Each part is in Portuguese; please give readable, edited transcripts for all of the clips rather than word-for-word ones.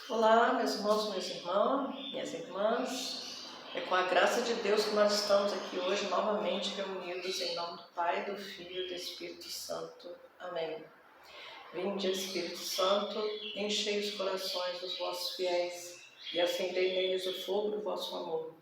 Olá, meus irmãos, minhas irmãs. É com a graça de Deus que nós estamos aqui hoje novamente reunidos em nome do Pai, do Filho e do Espírito Santo. Amém. Vinde, Espírito Santo, enchei os corações dos vossos fiéis e acendei neles o fogo do vosso amor.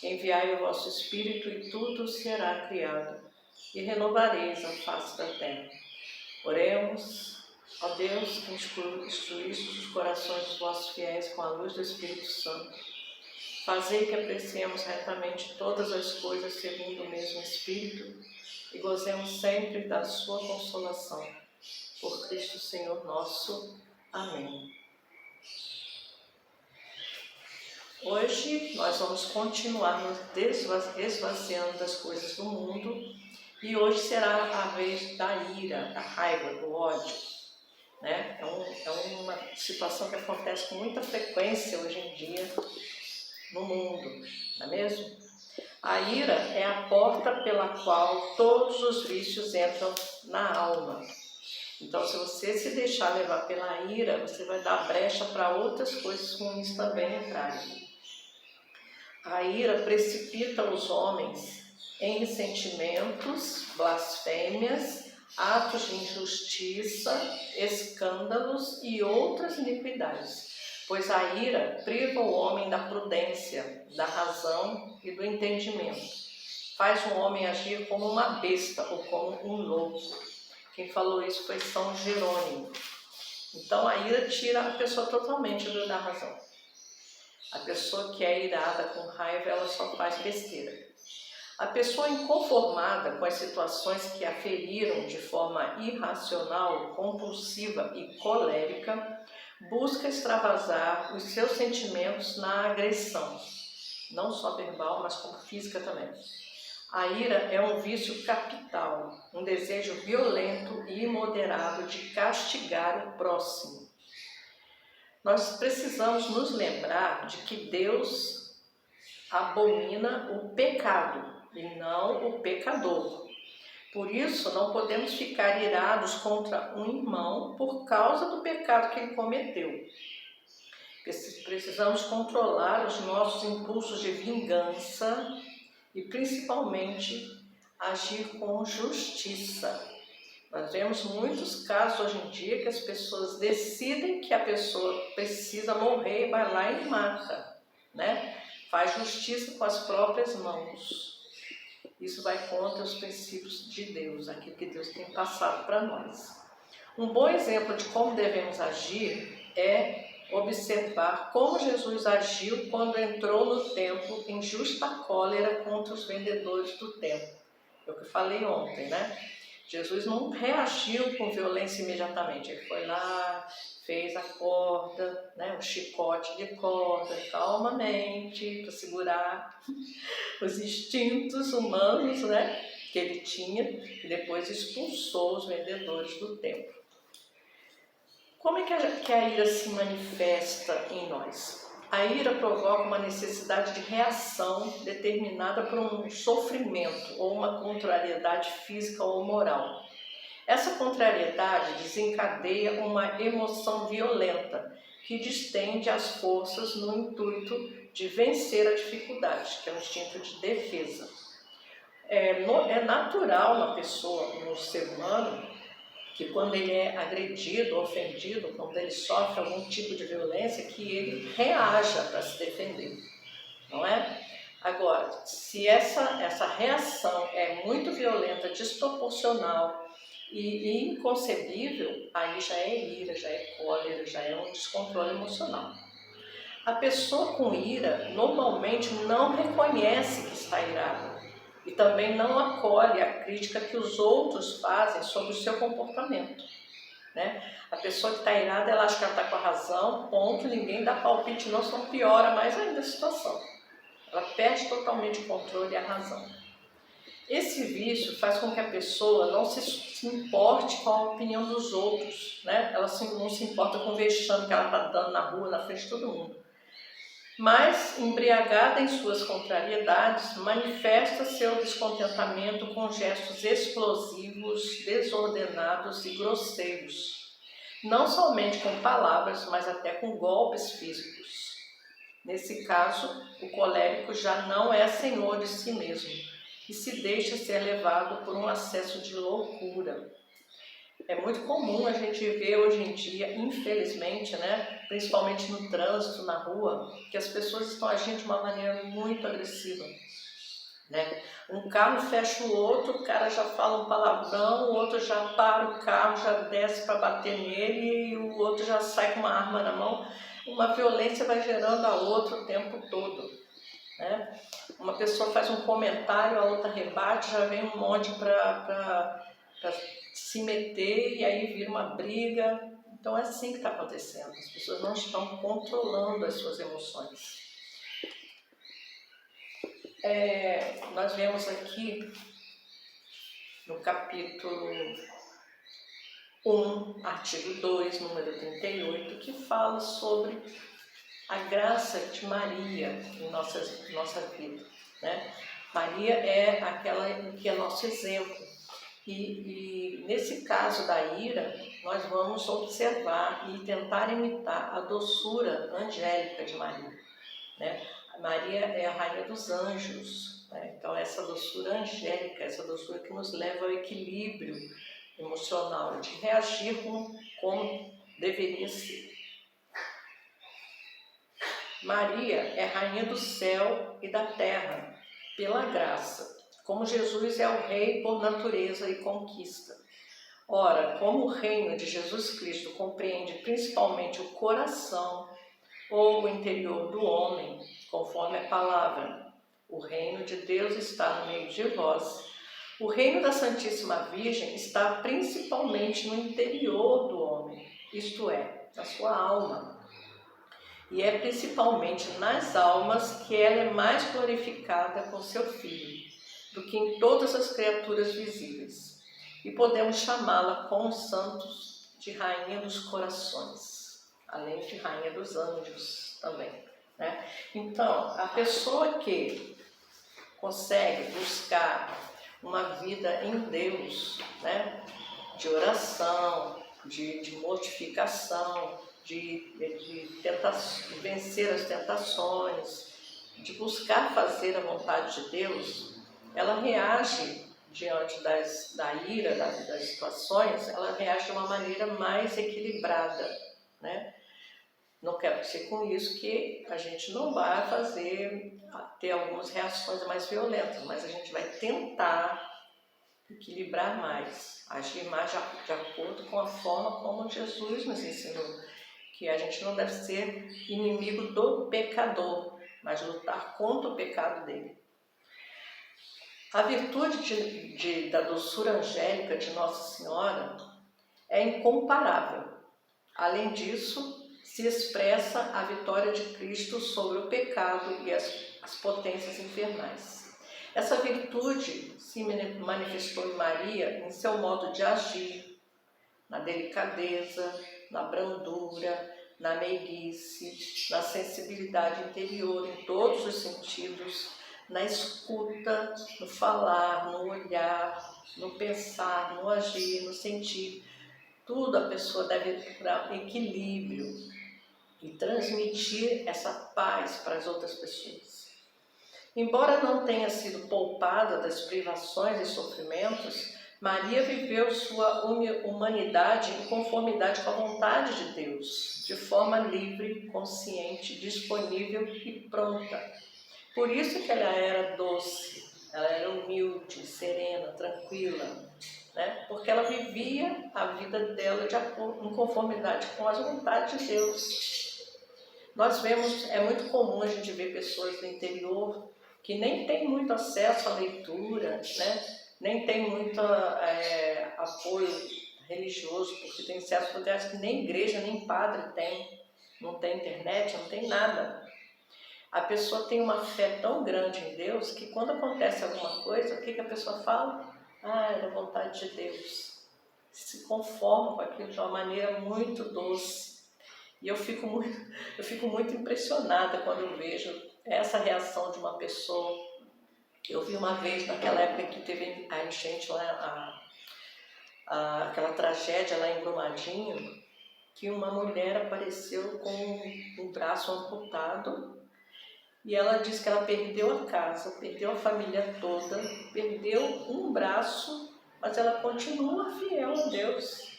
Enviai o vosso Espírito e tudo será criado e renovareis a face da terra. Oremos. Ó Deus, que instruíste os corações dos vossos fiéis com a luz do Espírito Santo, fazei que apreciemos retamente todas as coisas segundo o mesmo Espírito e gozemos sempre da sua consolação. Por Cristo Senhor nosso. Amém. Hoje nós vamos continuar nos esvaziando das coisas do mundo e hoje será a vez da ira, da raiva, do ódio. É uma situação que acontece com muita frequência hoje em dia no mundo, não é mesmo? A ira é a porta pela qual todos os vícios entram na alma. Então, se você se deixar levar pela ira, você vai dar brecha para outras coisas ruins também entrarem. A ira precipita os homens em ressentimentos, blasfêmias, atos de injustiça, escândalos e outras iniquidades, pois a ira priva o homem da prudência, da razão e do entendimento. Faz o homem agir como uma besta ou como um louco. Quem falou isso foi São Jerônimo. Então a ira tira a pessoa totalmente da razão. A pessoa que é irada com raiva, ela só faz besteira. A pessoa inconformada com as situações que a feriram de forma irracional, compulsiva e colérica, busca extravasar os seus sentimentos na agressão, não só verbal, mas como física também. A ira é um vício capital, um desejo violento e imoderado de castigar o próximo. Nós precisamos nos lembrar de que Deus abomina o pecado e não o pecador. Por isso, não podemos ficar irados contra um irmão por causa do pecado que ele cometeu. Precisamos controlar os nossos impulsos de vingança e, principalmente, agir com justiça. Nós vemos muitos casos hoje em dia que as pessoas decidem que a pessoa precisa morrer e vai lá e mata, né? Faz justiça com as próprias mãos. Isso vai contra os princípios de Deus, aquilo que Deus tem passado para nós. Um bom exemplo de como devemos agir é observar como Jesus agiu quando entrou no templo em justa cólera contra os vendedores do templo. É o que eu falei ontem, né? Jesus não reagiu com violência imediatamente. Ele foi lá, fez a corda, né, um chicote de corda, calmamente, para segurar os instintos humanos, né, que ele tinha, e depois expulsou os vendedores do templo. Como é que a ira se manifesta em nós? A ira provoca uma necessidade de reação determinada por um sofrimento ou uma contrariedade física ou moral. Essa contrariedade desencadeia uma emoção violenta que distende as forças no intuito de vencer a dificuldade, que é um instinto de defesa. É natural na pessoa, no ser humano, que quando ele é agredido, ofendido, quando ele sofre algum tipo de violência, que ele reaja para se defender, não é? Agora, se essa reação é muito violenta, desproporcional e inconcebível, aí já é ira, já é cólera, já é um descontrole emocional. A pessoa com ira normalmente não reconhece que está irada e também não acolhe a crítica que os outros fazem sobre o seu comportamento, né? A pessoa que está irada, ela acha que ela está com a razão, ponto, ninguém dá palpite, não, só piora mais ainda a situação. Ela perde totalmente o controle e a razão. Esse vício faz com que a pessoa não se importe com a opinião dos outros, né? Ela não se importa com o vexame que ela está dando na rua, na frente de todo mundo. Mas, embriagada em suas contrariedades, manifesta seu descontentamento com gestos explosivos, desordenados e grosseiros. não somente com palavras, mas até com golpes físicos. Nesse caso, o colérico já não é senhor de si mesmo e se deixa ser levado por um acesso de loucura. É muito comum a gente ver hoje em dia, infelizmente, né, principalmente no trânsito, na rua, que as pessoas estão agindo de uma maneira muito agressiva. Né? Um carro fecha o outro, o cara já fala um palavrão, o outro já para o carro, já desce para bater nele e o outro já sai com uma arma na mão. Uma violência vai gerando a outra o tempo todo. Né? Uma pessoa faz um comentário, a outra rebate, já vem um monte para se meter e aí vira uma briga. Então é assim que está acontecendo. As pessoas não estão controlando as suas emoções. Nós vemos aqui no capítulo 1, artigo 2, número 38, que fala sobre a graça de Maria em nossa vida. Né? Maria é aquela que é nosso exemplo. E nesse caso da ira, nós vamos observar e tentar imitar a doçura angélica de Maria. Né? Maria é a rainha dos anjos, né? Então essa doçura angélica, essa doçura que nos leva ao equilíbrio emocional, de reagir como deveria ser. Maria é rainha do céu e da terra, pela graça, como Jesus é o rei por natureza e conquista. Ora, como o reino de Jesus Cristo compreende principalmente o coração ou o interior do homem, conforme a palavra, o reino de Deus está no meio de vós. O reino da Santíssima Virgem está principalmente no interior do homem, isto é, na sua alma. E é principalmente nas almas que ela é mais glorificada com seu Filho, do que em todas as criaturas visíveis. E podemos chamá-la com os santos de Rainha dos Corações, além de Rainha dos Anjos também. Né? Então, a pessoa que consegue buscar uma vida em Deus, né? De oração, de mortificação, de vencer as tentações, de buscar fazer a vontade de Deus, ela reage diante da ira, das situações, ela reage de uma maneira mais equilibrada, né? Não quero dizer com isso que a gente não vai ter algumas reações mais violentas, mas a gente vai tentar equilibrar mais, agir mais de acordo com a forma como Jesus nos ensinou, que a gente não deve ser inimigo do pecador, mas lutar contra o pecado dele. A virtude da doçura angélica de Nossa Senhora é incomparável. Além disso, se expressa a vitória de Cristo sobre o pecado e as potências infernais. Essa virtude se manifestou em Maria em seu modo de agir, na delicadeza, na brandura, na meiguice, na sensibilidade interior em todos os sentidos, na escuta, no falar, no olhar, no pensar, no agir, no sentir. Tudo a pessoa deve procurar equilíbrio e transmitir essa paz para as outras pessoas. Embora não tenha sido poupada das privações e sofrimentos, Maria viveu sua humanidade em conformidade com a vontade de Deus, de forma livre, consciente, disponível e pronta. Por isso que ela era doce, ela era humilde, serena, tranquila, né? Porque ela vivia a vida dela em conformidade com as vontades de Deus. Nós vemos, é muito comum a gente ver pessoas do interior que nem tem muito acesso à leitura, né? Nem tem muito apoio religioso, porque tem certos lugares que nem igreja, nem padre tem, não tem internet, não tem nada. A pessoa tem uma fé tão grande em Deus que quando acontece alguma coisa, o que a pessoa fala? É da vontade de Deus. Se conforma com aquilo de uma maneira muito doce. E eu fico muito impressionada quando eu vejo essa reação de uma pessoa. Eu vi uma vez, naquela época que teve a enchente lá, aquela tragédia lá em Brumadinho, que uma mulher apareceu com um braço amputado e ela disse que ela perdeu a casa, perdeu a família toda, perdeu um braço, mas ela continua fiel a Deus.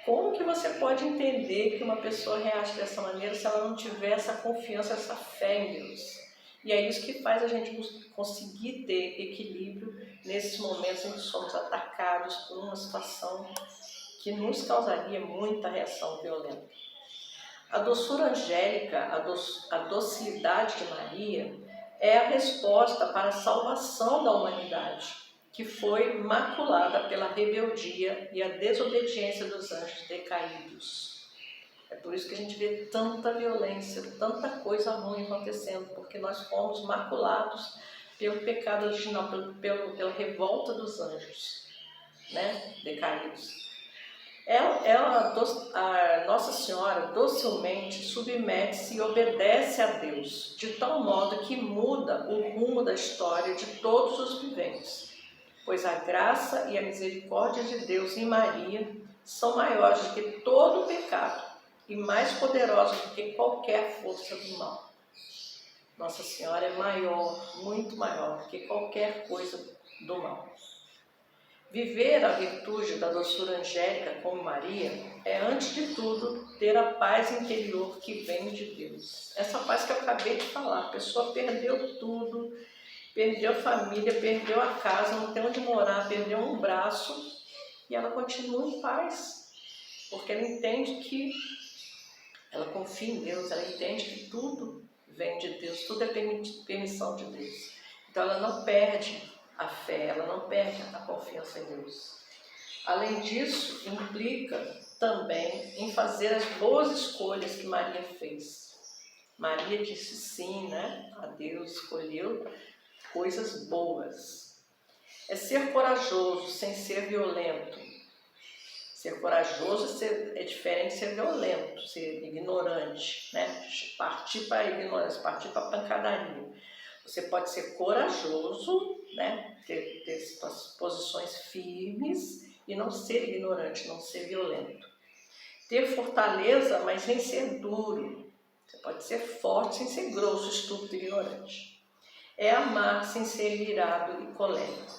Como que você pode entender que uma pessoa reage dessa maneira se ela não tiver essa confiança, essa fé em Deus? E é isso que faz a gente conseguir ter equilíbrio nesses momentos em que somos atacados por uma situação que nos causaria muita reação violenta. A doçura angélica, a docilidade de Maria, é a resposta para a salvação da humanidade, que foi maculada pela rebeldia e a desobediência dos anjos decaídos. É por isso que a gente vê tanta violência, tanta coisa ruim acontecendo, porque nós fomos maculados pelo pecado original, pela revolta dos anjos, né, decaídos. A Nossa Senhora docilmente submete-se e obedece a Deus, de tal modo que muda o rumo da história de todos os viventes, pois a graça e a misericórdia de Deus em Maria são maiores do que todo o pecado e mais poderosos do que qualquer força do mal. Nossa Senhora é maior, muito maior do que qualquer coisa do mal. Viver a virtude da doçura angélica como Maria é, antes de tudo, ter a paz interior que vem de Deus. Essa paz que eu acabei de falar, a pessoa perdeu tudo, perdeu a família, perdeu a casa, não tem onde morar, perdeu um braço e ela continua em paz, porque ela entende que, ela confia em Deus, ela entende que tudo vem de Deus, tudo é permissão de Deus. Então ela não perde a fé, ela não perde a confiança em Deus. Além disso, implica também em fazer as boas escolhas que Maria fez. Maria disse sim, né, a Deus, escolheu coisas boas. É ser corajoso sem ser violento. Ser corajoso é diferente de ser violento, ser ignorante, né? Partir para a ignorância, partir para a pancadaria. Você pode ser corajoso, né? Ter suas posições firmes e não ser ignorante, não ser violento. Ter fortaleza, mas sem ser duro. Você pode ser forte sem ser grosso, estúpido e ignorante. É amar sem ser irado e colérico.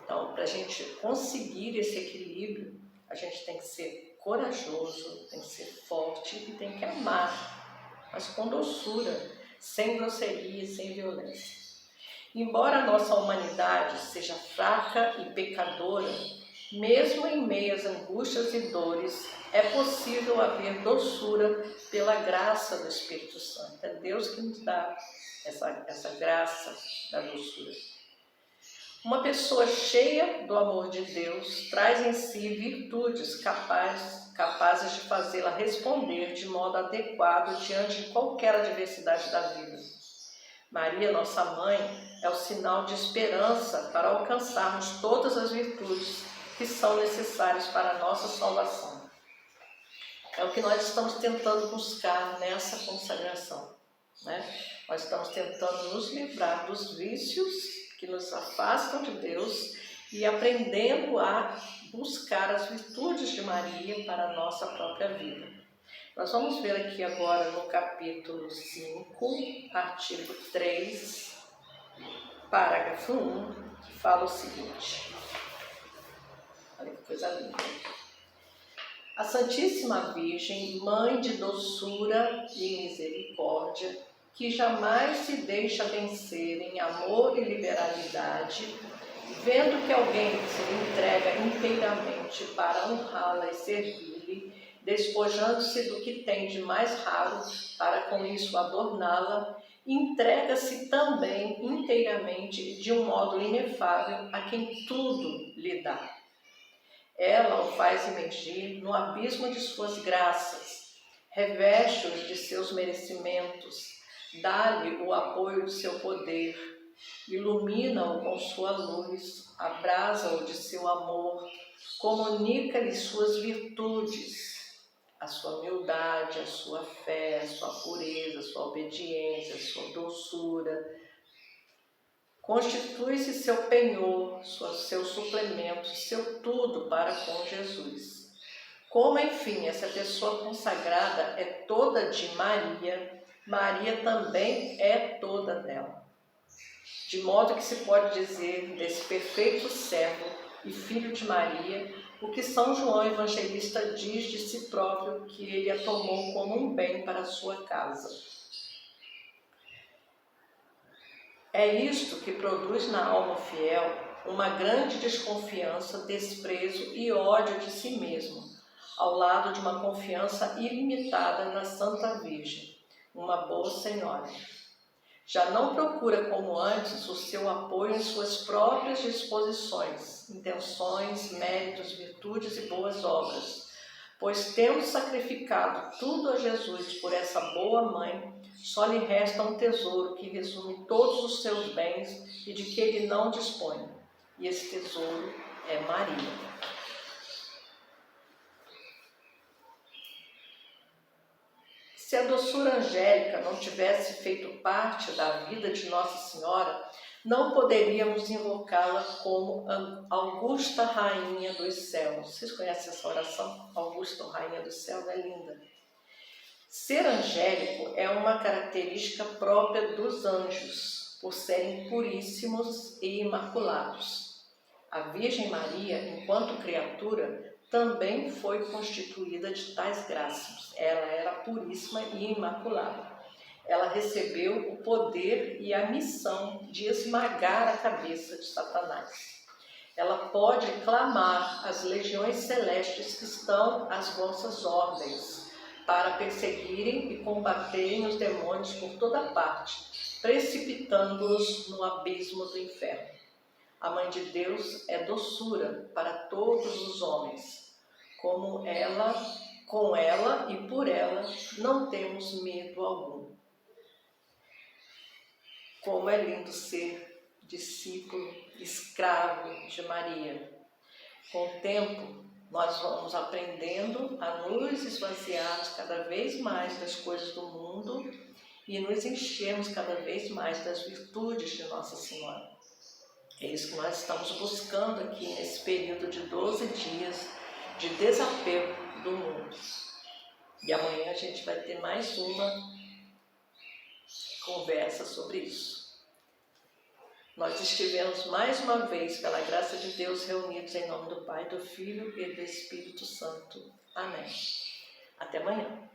Então, para a gente conseguir esse equilíbrio, a gente tem que ser corajoso, tem que ser forte e tem que amar, mas com doçura, sem grosseria, sem violência. Embora a nossa humanidade seja fraca e pecadora, mesmo em meio às angústias e dores, é possível haver doçura pela graça do Espírito Santo. É Deus que nos dá essa graça da doçura. Uma pessoa cheia do amor de Deus traz em si virtudes capazes de fazê-la responder de modo adequado diante de qualquer adversidade da vida. Maria, nossa mãe, é o sinal de esperança para alcançarmos todas as virtudes que são necessárias para a nossa salvação. É o que nós estamos tentando buscar nessa consagração, né? Nós estamos tentando nos livrar dos vícios que nos afastam de Deus e aprendendo a buscar as virtudes de Maria para a nossa própria vida. Nós vamos ver aqui agora no capítulo 5, artigo 3, parágrafo 1, que fala o seguinte. Olha que coisa linda. A Santíssima Virgem, Mãe de doçura e misericórdia, que jamais se deixa vencer em amor e liberalidade, vendo que alguém se entrega inteiramente para honrá-la e servir-lhe, despojando-se do que tem de mais raro para com isso adorná-la, entrega-se também inteiramente de um modo inefável a quem tudo lhe dá. Ela o faz emergir no abismo de suas graças, reveste-os de seus merecimentos, dá-lhe o apoio do seu poder, ilumina-o com sua luz, abrasa-o de seu amor, comunica-lhe suas virtudes, a sua humildade, a sua fé, a sua pureza, a sua obediência, a sua doçura. Constitui-se seu penhor, seu suplemento, seu tudo para com Jesus. Como, enfim, essa pessoa consagrada é toda de Maria, Maria também é toda dela. De modo que se pode dizer desse perfeito servo e filho de Maria, o que São João Evangelista diz de si próprio, que ele a tomou como um bem para a sua casa. É isto que produz na alma fiel uma grande desconfiança, desprezo e ódio de si mesmo, ao lado de uma confiança ilimitada na Santa Virgem, uma boa senhora. Já não procura como antes o seu apoio em suas próprias disposições, intenções, méritos, virtudes e boas obras, pois tendo sacrificado tudo a Jesus por essa boa mãe, só lhe resta um tesouro que resume todos os seus bens e de que ele não dispõe, e esse tesouro é Maria. Se a doçura angélica não tivesse feito parte da vida de Nossa Senhora, não poderíamos invocá-la como Augusta Rainha dos Céus. Vocês conhecem essa oração? Augusta Rainha dos Céus é linda. Ser angélico é uma característica própria dos anjos, por serem puríssimos e imaculados. A Virgem Maria, enquanto criatura, também foi constituída de tais graças. Ela era puríssima e imaculada. Ela recebeu o poder e a missão de esmagar a cabeça de Satanás. Ela pode clamar às legiões celestes que estão às vossas ordens, para perseguirem e combaterem os demônios por toda parte, precipitando-os no abismo do inferno. A Mãe de Deus é doçura para todos os homens. Com ela e por ela, não temos medo algum. Como é lindo ser discípulo, escravo de Maria. Com o tempo, nós vamos aprendendo a nos esvaziarmos cada vez mais das coisas do mundo e nos enchermos cada vez mais das virtudes de Nossa Senhora. É isso que nós estamos buscando aqui nesse período de 12 dias de desapego do mundo. E amanhã a gente vai ter mais uma conversa sobre isso. Nós estivemos mais uma vez, pela graça de Deus, reunidos em nome do Pai, do Filho e do Espírito Santo. Amém. Até amanhã.